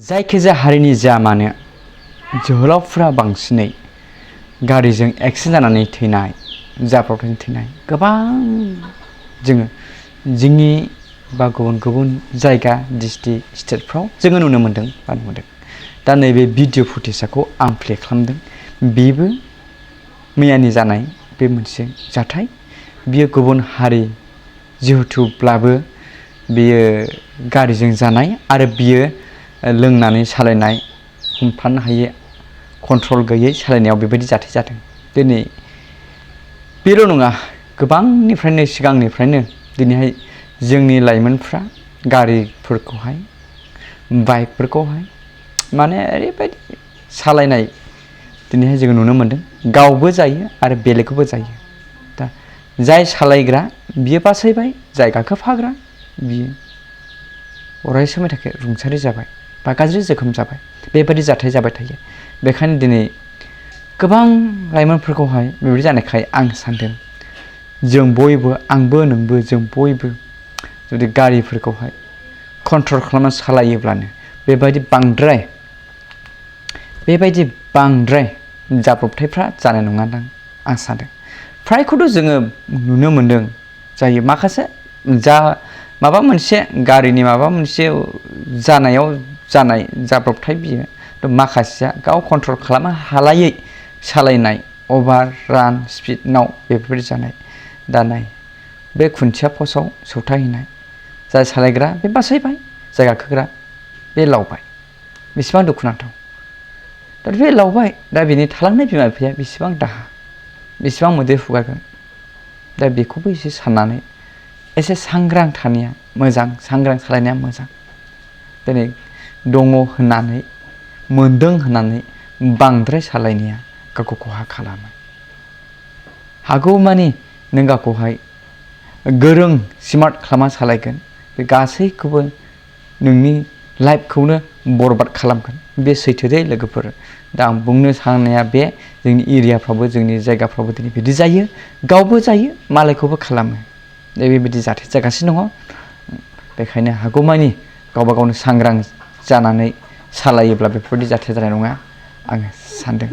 जायखिजाया हारिनि जा मानो जोहोलावफ्रा बांसिनै गारिजों एक्सिडेन्ट जानानै थैनाय जाब्रबथायजों थैनाय गोबां जोङो जोंनि बा गुबुन जायगा डिस्ट्रिक्ट स्टेटफ्राव जोङो नुनो मोन्दों बा नुदों। दा नैबे भिडिअ फुटेजखौ आं प्ले खालामदों। बेबो मैयानि जानाय बे मोनसे जाथाय। बियो गुबुन हारि जिहेथुब्लाबो बियो गारिजों जानाय आरो बियो लोंनानै सालायनाय हमथानो हायै कन्ट्रल गैयै सालायनायाव बेबायदि जाथाय जादों। दिनै बेल' नङा, गोबांनिफ्रायनो सिगांनिफ्रायनो दिनैहाय जोंनि लाइमोनफ्रा गारिफोरखौहाय बाइकफोरखौहाय माने ओरैबायदि सालायनाय दिनैहाय जोङो नुनो मोन्दों। गावबो जायो आरो बेलेगखौबो जायो। दा जाय सालायग्रा बियो बासायबाय, जाय गाखोफाग्रा बियो अराय समनि थाखाय रुंसारि जाबाय बा गाज्रि जोखोम जाबाय। बेबायदि जाथाय जाबाय थायो। बेखायनो दिनै गोबां लाइमोनफोरखौहाय बेबायदि जानायखाय आं सानदों जों बयबो, आंबो नोंबो, जों बयबो जुदि गारिफोरखौहाय कन्ट्रल खालामनानै सालायोब्लानो बेबायदि बांद्राय जाब्रबथायफ्रा जानाय नङादां आं सानदों। फ्रायखौथ' जोङो नुनो मोन्दों जायो माखासे माबा मोनसे गारिनि माबा मोनसे जानायाव जानाय जाब्रबथाय बियो माखासेया गाव कन्ट्रल खालामनो हालायै सालायनाय, अभार रान स्पिडनाव बेफोरबायदि जानाय। दा नाय बे खुन्थिया पस्टआव सौथाहैनाय, जाय सालायग्रा बे बासायबाय, जाय गाखोग्रा बे लावबाय। बेसेबां दुखुनांथाव। दा बे लावबाय, दा बिनि थालांनाय बिमा बिफाया बेसेबां दाहा, बेसेबां मोदै हुगारगोन। दा बेखौबो एसे साननानै एसे सांग्रां थानाया मोजां, सांग्रां सालायनाया मोजां। दिनै दङ होननानै, मोनदों होननानै बांद्राय सालायनाया गावखौ खहा खालामो। हागौमानि नों गावखौहाय गोरों स्मार्ट खालामना सालायगोन, बे गासैखौबो नोंनि लाइफखौनो बरबाद खालामगोन। बे सैथो दे लोगोफोर। दा आं बुंनो साननाया बे जोंनि एरियाफ्रावबो, जोंनि जायगाफ्रावबो दिनै बिदि जायो। गावबो जायो, मालायखौबो खालामो। बेबायदि जाथाय जागासिनो दङ। बेखायनो हागौमानि गावबा गावनो सांग्रां जानानै सालायोब्ला बेफोरबायदि जाथाय जानाय नङा आङो सानदों।